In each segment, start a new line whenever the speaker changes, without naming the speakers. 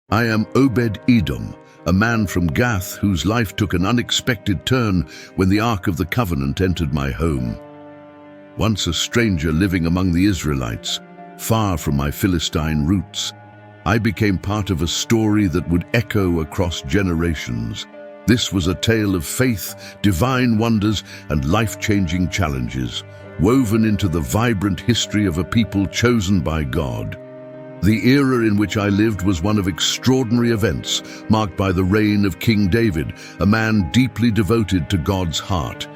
I am Obed-Edom, a man from Gath whose life took an unexpected turn when the Ark of the Covenant entered my home. Once a stranger living among the Israelites, far from my Philistine roots, I became part of a story that would echo across generations. This was a tale of faith, divine wonders, and life-changing challenges, woven into the vibrant history of a people chosen by God. The era in which I lived was one of extraordinary events, marked by the reign of King David, a man deeply devoted to God's heart.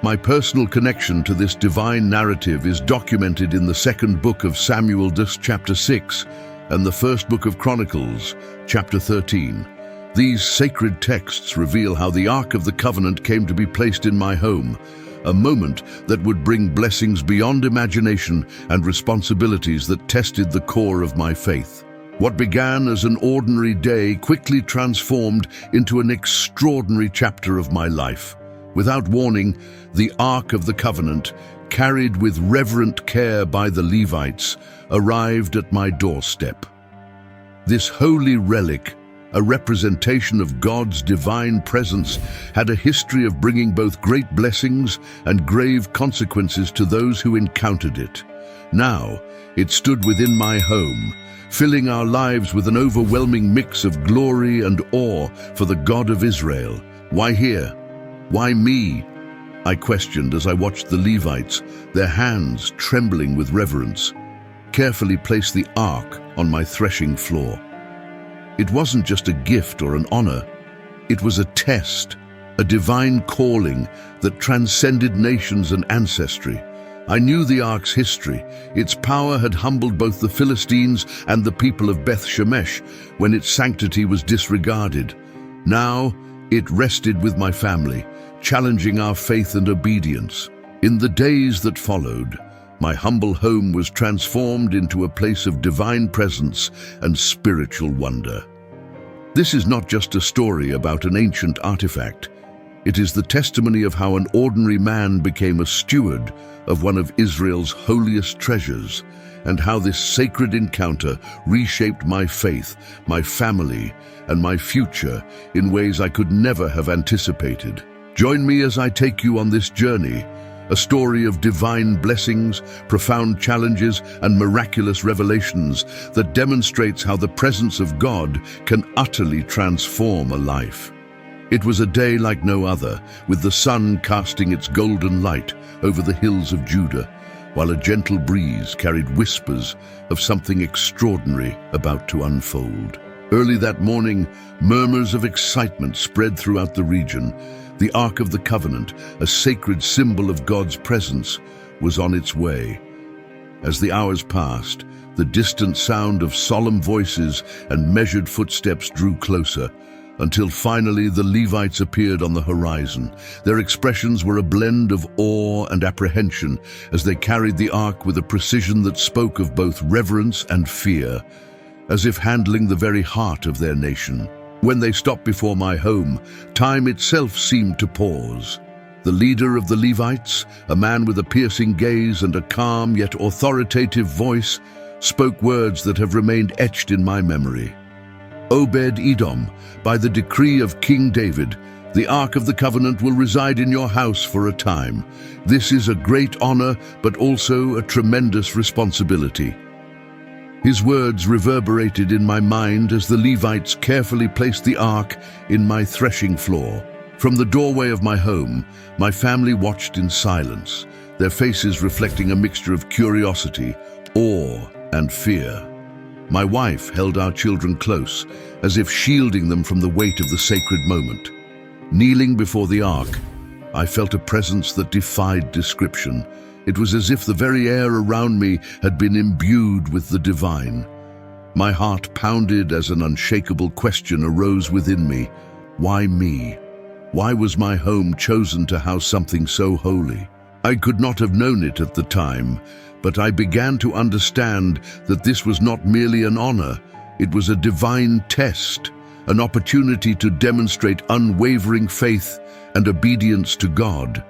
My personal connection to this divine narrative is documented in the second book of Samuel, chapter 6, and the first book of Chronicles, chapter 13. These sacred texts reveal how the Ark of the Covenant came to be placed in my home, a moment that would bring blessings beyond imagination and responsibilities that tested the core of my faith. What began as an ordinary day quickly transformed into an extraordinary chapter of my life. Without warning, the Ark of the Covenant, carried with reverent care by the Levites, arrived at my doorstep. This holy relic, a representation of God's divine presence, had a history of bringing both great blessings and grave consequences to those who encountered it. Now, it stood within my home, filling our lives with an overwhelming mix of glory and awe for the God of Israel. Why here? Why me? I questioned as I watched the Levites, their hands trembling with reverence, carefully place the ark on my threshing floor. It wasn't just a gift or an honor. It was a test, a divine calling that transcended nations and ancestry. I knew the Ark's history. Its power had humbled both the Philistines and the people of Beth Shemesh when its sanctity was disregarded. Now, it rested with my family, challenging our faith and obedience. In the days that followed, my humble home was transformed into a place of divine presence and spiritual wonder. This is not just a story about an ancient artifact. It is the testimony of how an ordinary man became a steward of one of Israel's holiest treasures, and how this sacred encounter reshaped my faith, my family, and my future in ways I could never have anticipated. Join me as I take you on this journey, a story of divine blessings, profound challenges, and miraculous revelations that demonstrates how the presence of God can utterly transform a life. It was a day like no other, with the sun casting its golden light over the hills of Judah, while a gentle breeze carried whispers of something extraordinary about to unfold. Early that morning, murmurs of excitement spread throughout the region. The Ark of the Covenant, a sacred symbol of God's presence, was on its way. As the hours passed, the distant sound of solemn voices and measured footsteps drew closer, until finally the Levites appeared on the horizon. Their expressions were a blend of awe and apprehension as they carried the Ark with a precision that spoke of both reverence and fear, as if handling the very heart of their nation. When they stopped before my home, time itself seemed to pause. The leader of the Levites, a man with a piercing gaze and a calm yet authoritative voice, spoke words that have remained etched in my memory. Obed-Edom, by the decree of King David, the Ark of the Covenant will reside in your house for a time. This is a great honor, but also a tremendous responsibility. His words reverberated in my mind as the Levites carefully placed the ark in my threshing floor. From the doorway of my home, my family watched in silence, their faces reflecting a mixture of curiosity, awe, and fear. My wife held our children close, as if shielding them from the weight of the sacred moment. Kneeling before the ark, I felt a presence that defied description. It was as if the very air around me had been imbued with the divine. My heart pounded as an unshakable question arose within me. Why me? Why was my home chosen to house something so holy? I could not have known it at the time, but I began to understand that this was not merely an honor. It was a divine test, an opportunity to demonstrate unwavering faith and obedience to God.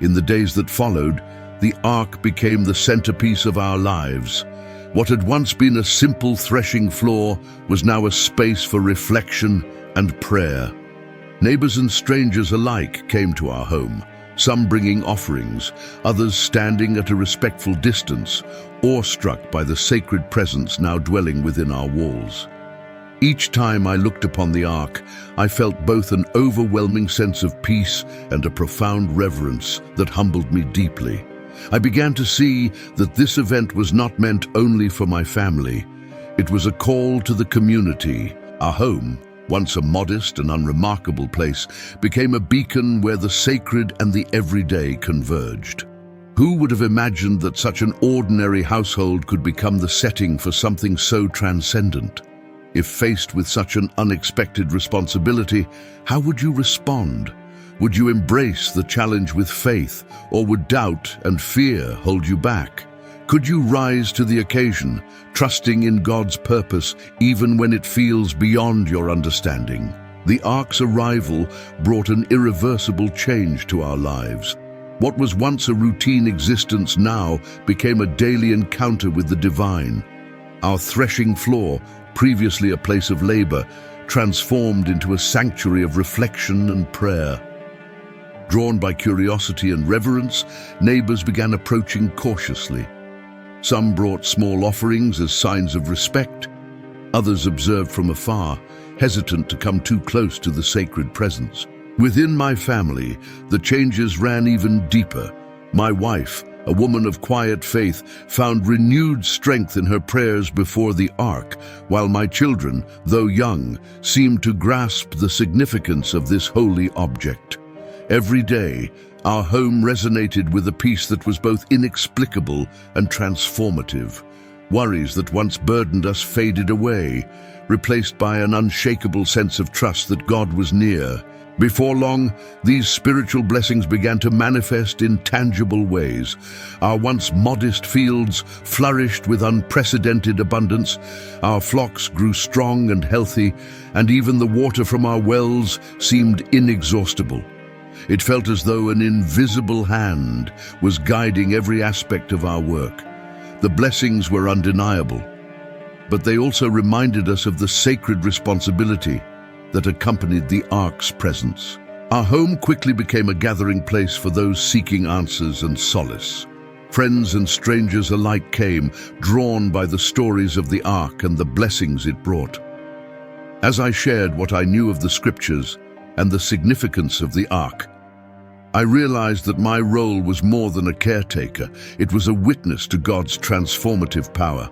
In the days that followed, the Ark became the centerpiece of our lives. What had once been a simple threshing floor was now a space for reflection and prayer. Neighbors and strangers alike came to our home, some bringing offerings, others standing at a respectful distance, awestruck by the sacred presence now dwelling within our walls. Each time I looked upon the Ark, I felt both an overwhelming sense of peace and a profound reverence that humbled me deeply. I began to see that this event was not meant only for my family. It was a call to the community. Our home, once a modest and unremarkable place, became a beacon where the sacred and the everyday converged. Who would have imagined that such an ordinary household could become the setting for something so transcendent? If faced with such an unexpected responsibility, how would you respond? Would you embrace the challenge with faith, or would doubt and fear hold you back? Could you rise to the occasion, trusting in God's purpose even when it feels beyond your understanding? The Ark's arrival brought an irreversible change to our lives. What was once a routine existence now became a daily encounter with the divine. Our threshing floor, previously a place of labor, transformed into a sanctuary of reflection and prayer. Drawn by curiosity and reverence, neighbors began approaching cautiously. Some brought small offerings as signs of respect. Others observed from afar, hesitant to come too close to the sacred presence. Within my family, the changes ran even deeper. My wife, a woman of quiet faith, found renewed strength in her prayers before the Ark, while my children, though young, seemed to grasp the significance of this holy object. Every day, our home resonated with a peace that was both inexplicable and transformative. Worries that once burdened us faded away, replaced by an unshakable sense of trust that God was near. Before long, these spiritual blessings began to manifest in tangible ways. Our once modest fields flourished with unprecedented abundance, our flocks grew strong and healthy, and even the water from our wells seemed inexhaustible. It felt as though an invisible hand was guiding every aspect of our work. The blessings were undeniable, but they also reminded us of the sacred responsibility that accompanied the Ark's presence. Our home quickly became a gathering place for those seeking answers and solace. Friends and strangers alike came, drawn by the stories of the Ark and the blessings it brought. As I shared what I knew of the scriptures and the significance of the Ark, I realized that my role was more than a caretaker. It was a witness to God's transformative power.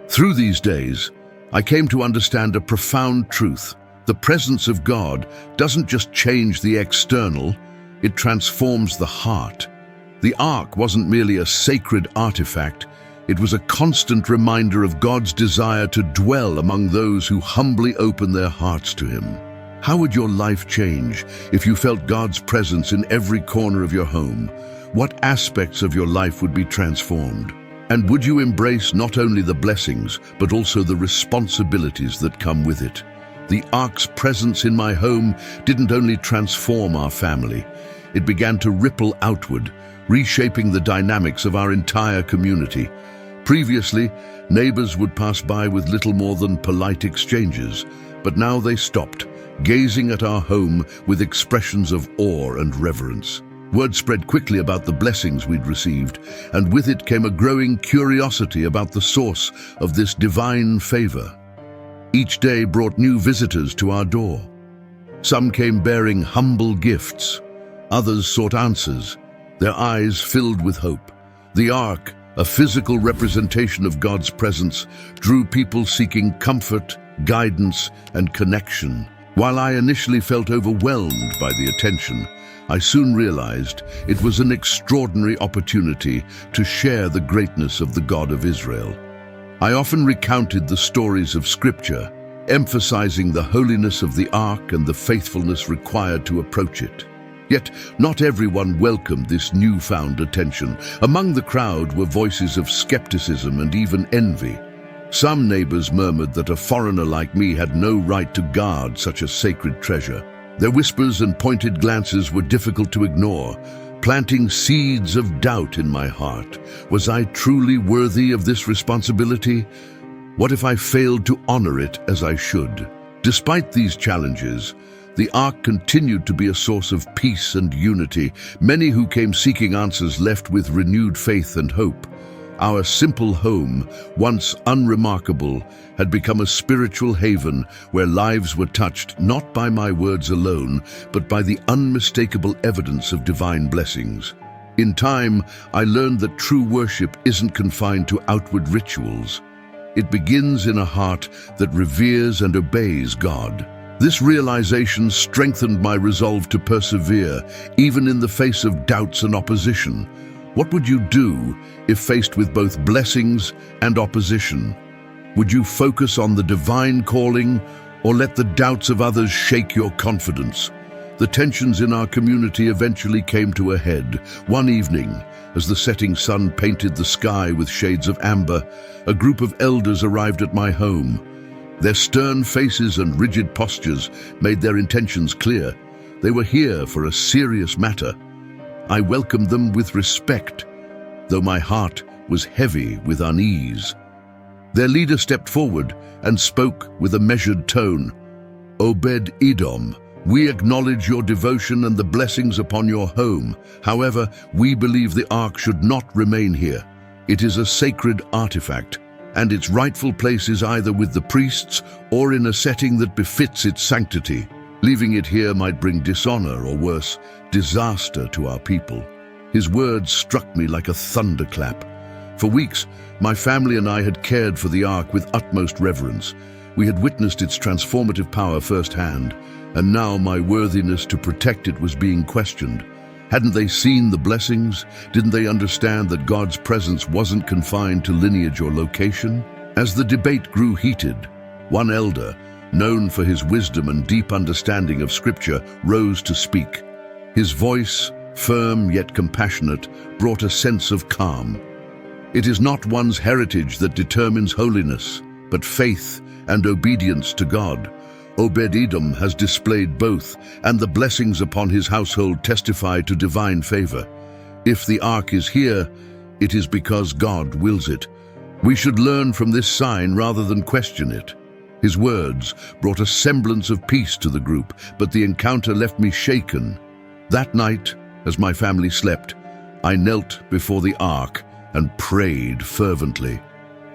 Through these days, I came to understand a profound truth. The presence of God doesn't just change the external, it transforms the heart. The Ark wasn't merely a sacred artifact, it was a constant reminder of God's desire to dwell among those who humbly open their hearts to Him. How would your life change if you felt God's presence in every corner of your home? What aspects of your life would be transformed? And would you embrace not only the blessings, but also the responsibilities that come with it? The Ark's presence in my home didn't only transform our family, it began to ripple outward, reshaping the dynamics of our entire community. Previously, neighbors would pass by with little more than polite exchanges, but now they stopped, gazing at our home with expressions of awe and reverence. Word spread quickly about the blessings we'd received, and with it came a growing curiosity about the source of this divine favor. Each day brought new visitors to our door. Some came bearing humble gifts, others sought answers, their eyes filled with hope. The Ark, a physical representation of God's presence, drew people seeking comfort, guidance, and connection. While I initially felt overwhelmed by the attention, I soon realized it was an extraordinary opportunity to share the greatness of the God of Israel. I often recounted the stories of Scripture, emphasizing the holiness of the Ark and the faithfulness required to approach it. Yet, not everyone welcomed this newfound attention. Among the crowd were voices of skepticism and even envy. Some neighbors murmured that a foreigner like me had no right to guard such a sacred treasure. Their whispers and pointed glances were difficult to ignore, planting seeds of doubt in my heart. Was I truly worthy of this responsibility? What if I failed to honor it as I should? Despite these challenges, the Ark continued to be a source of peace and unity. Many who came seeking answers left with renewed faith and hope. Our simple home, once unremarkable, had become a spiritual haven where lives were touched not by my words alone, but by the unmistakable evidence of divine blessings. In time, I learned that true worship isn't confined to outward rituals. It begins in a heart that reveres and obeys God. This realization strengthened my resolve to persevere, even in the face of doubts and opposition. What would you do if faced with both blessings and opposition? Would you focus on the divine calling or let the doubts of others shake your confidence? The tensions in our community eventually came to a head. One evening, as the setting sun painted the sky with shades of amber, a group of elders arrived at my home. Their stern faces and rigid postures made their intentions clear. They were here for a serious matter. I welcomed them with respect, though my heart was heavy with unease. Their leader stepped forward and spoke with a measured tone. "Obed-Edom, we acknowledge your devotion and the blessings upon your home. However, we believe the Ark should not remain here. It is a sacred artifact, and its rightful place is either with the priests or in a setting that befits its sanctity. Leaving it here might bring dishonor or worse, disaster to our people." His words struck me like a thunderclap. For weeks, my family and I had cared for the Ark with utmost reverence. We had witnessed its transformative power firsthand, and now my worthiness to protect it was being questioned. Hadn't they seen the blessings? Didn't they understand that God's presence wasn't confined to lineage or location? As the debate grew heated, one elder, known for his wisdom and deep understanding of Scripture, rose to speak. His voice, firm yet compassionate, brought a sense of calm. It is not one's heritage that determines holiness, but faith and obedience to God. Obed-Edom has displayed both, and the blessings upon his household testify to divine favor. If the Ark is here, it is because God wills it. We should learn from this sign rather than question it. His words brought a semblance of peace to the group, but the encounter left me shaken. That night, as my family slept, I knelt before the Ark and prayed fervently.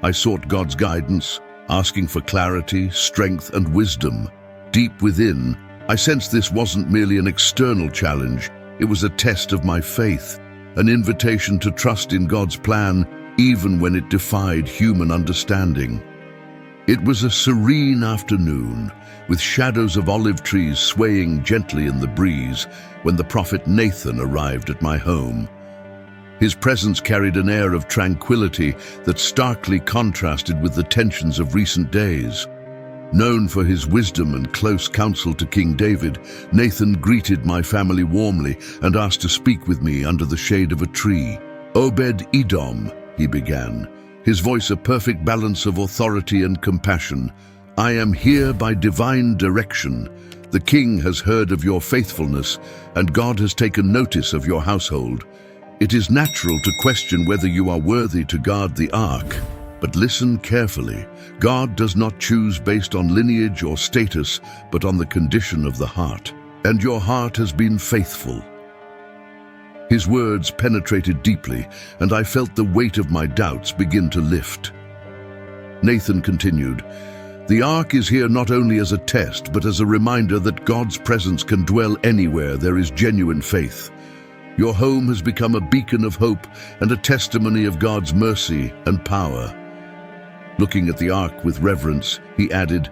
I sought God's guidance, asking for clarity, strength, and wisdom. Deep within, I sensed this wasn't merely an external challenge. It was a test of my faith, an invitation to trust in God's plan, even when it defied human understanding. It was a serene afternoon, with shadows of olive trees swaying gently in the breeze, when the prophet Nathan arrived at my home. His presence carried an air of tranquility that starkly contrasted with the tensions of recent days. Known for his wisdom and close counsel to King David, Nathan greeted my family warmly and asked to speak with me under the shade of a tree. "Obed-Edom," he began, his voice a perfect balance of authority and compassion. "I am here by divine direction. The king has heard of your faithfulness, and God has taken notice of your household. It is natural to question whether you are worthy to guard the Ark. But listen carefully. God does not choose based on lineage or status, but on the condition of the heart. And your heart has been faithful." His words penetrated deeply, and I felt the weight of my doubts begin to lift. Nathan continued, "The Ark is here not only as a test, but as a reminder that God's presence can dwell anywhere there is genuine faith. Your home has become a beacon of hope and a testimony of God's mercy and power." Looking at the Ark with reverence, he added,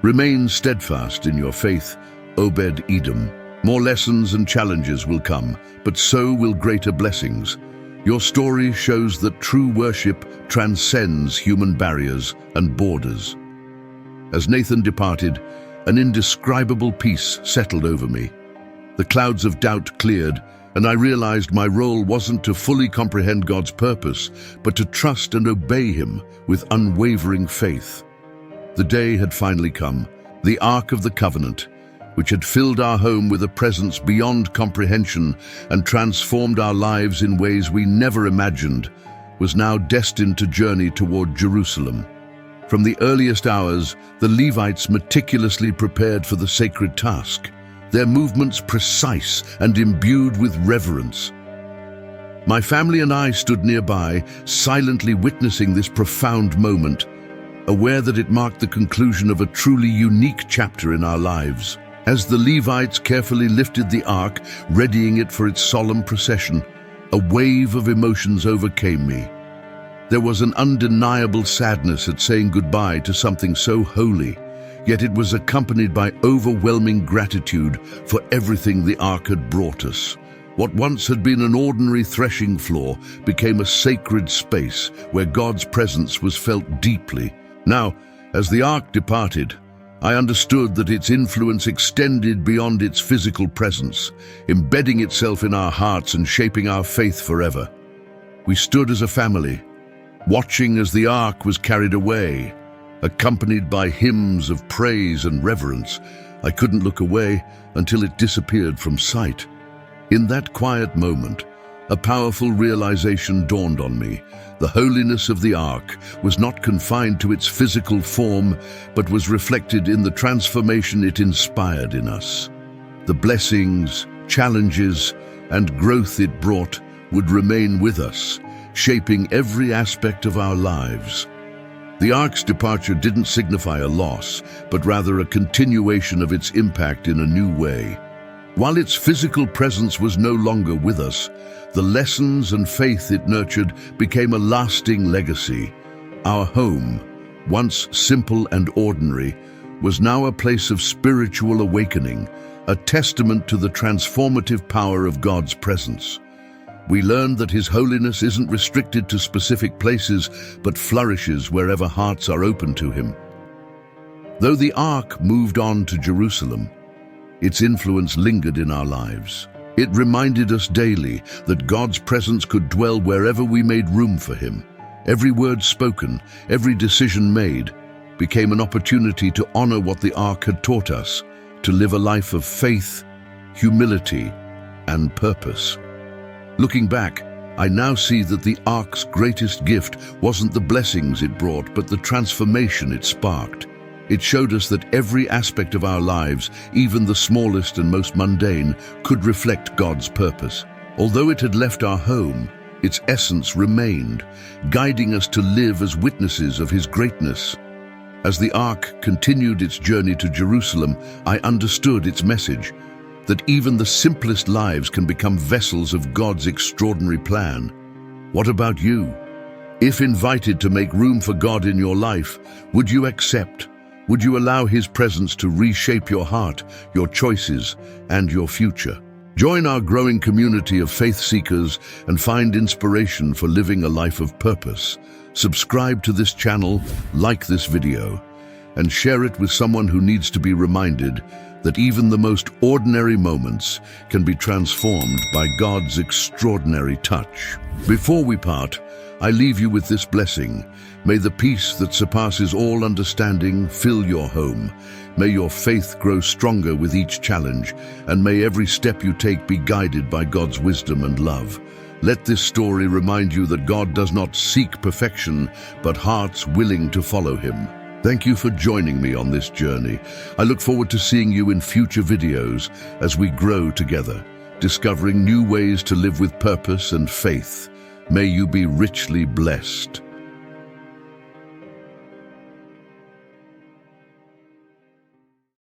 "Remain steadfast in your faith, Obed-Edom. More lessons and challenges will come, but so will greater blessings. Your story shows that true worship transcends human barriers and borders." As Nathan departed, an indescribable peace settled over me. The clouds of doubt cleared, and I realized my role wasn't to fully comprehend God's purpose, but to trust and obey Him with unwavering faith. The day had finally come, the Ark of the Covenant, which had filled our home with a presence beyond comprehension and transformed our lives in ways we never imagined, was now destined to journey toward Jerusalem. From the earliest hours, the Levites meticulously prepared for the sacred task, their movements precise and imbued with reverence. My family and I stood nearby, silently witnessing this profound moment, aware that it marked the conclusion of a truly unique chapter in our lives. As the Levites carefully lifted the ark, readying it for its solemn procession, a wave of emotions overcame me. There was an undeniable sadness at saying goodbye to something so holy, yet it was accompanied by overwhelming gratitude for everything the ark had brought us. What once had been an ordinary threshing floor became a sacred space where God's presence was felt deeply. Now, as the ark departed, I understood that its influence extended beyond its physical presence, embedding itself in our hearts and shaping our faith forever. We stood as a family, watching as the ark was carried away, accompanied by hymns of praise and reverence. I couldn't look away until it disappeared from sight. In that quiet moment, a powerful realization dawned on me. The holiness of the ark was not confined to its physical form, but was reflected in the transformation it inspired in us. The blessings, challenges, and growth it brought would remain with us, shaping every aspect of our lives. The ark's departure didn't signify a loss, but rather a continuation of its impact in a new way. While its physical presence was no longer with us, the lessons and faith it nurtured became a lasting legacy. Our home, once simple and ordinary, was now a place of spiritual awakening, a testament to the transformative power of God's presence. We learned that His holiness isn't restricted to specific places, but flourishes wherever hearts are open to Him. Though the ark moved on to Jerusalem, its influence lingered in our lives. It reminded us daily that God's presence could dwell wherever we made room for Him. Every word spoken, every decision made, became an opportunity to honor what the ark had taught us, to live a life of faith, humility, and purpose. Looking back, I now see that the ark's greatest gift wasn't the blessings it brought, but the transformation it sparked. It showed us that every aspect of our lives, even the smallest and most mundane, could reflect God's purpose. Although it had left our home, its essence remained, guiding us to live as witnesses of His greatness. As the ark continued its journey to Jerusalem, I understood its message, that even the simplest lives can become vessels of God's extraordinary plan. What about you? If invited to make room for God in your life, would you accept? Would you allow His presence to reshape your heart, your choices, and your future? Join our growing community of faith seekers and find inspiration for living a life of purpose. Subscribe to this channel, like this video, and share it with someone who needs to be reminded that even the most ordinary moments can be transformed by God's extraordinary touch. Before we part, I leave you with this blessing. May the peace that surpasses all understanding fill your home. May your faith grow stronger with each challenge, and may every step you take be guided by God's wisdom and love. Let this story remind you that God does not seek perfection, but hearts willing to follow Him. Thank you for joining me on this journey. I look forward to seeing you in future videos as we grow together, discovering new ways to live with purpose and faith. May you be richly blessed.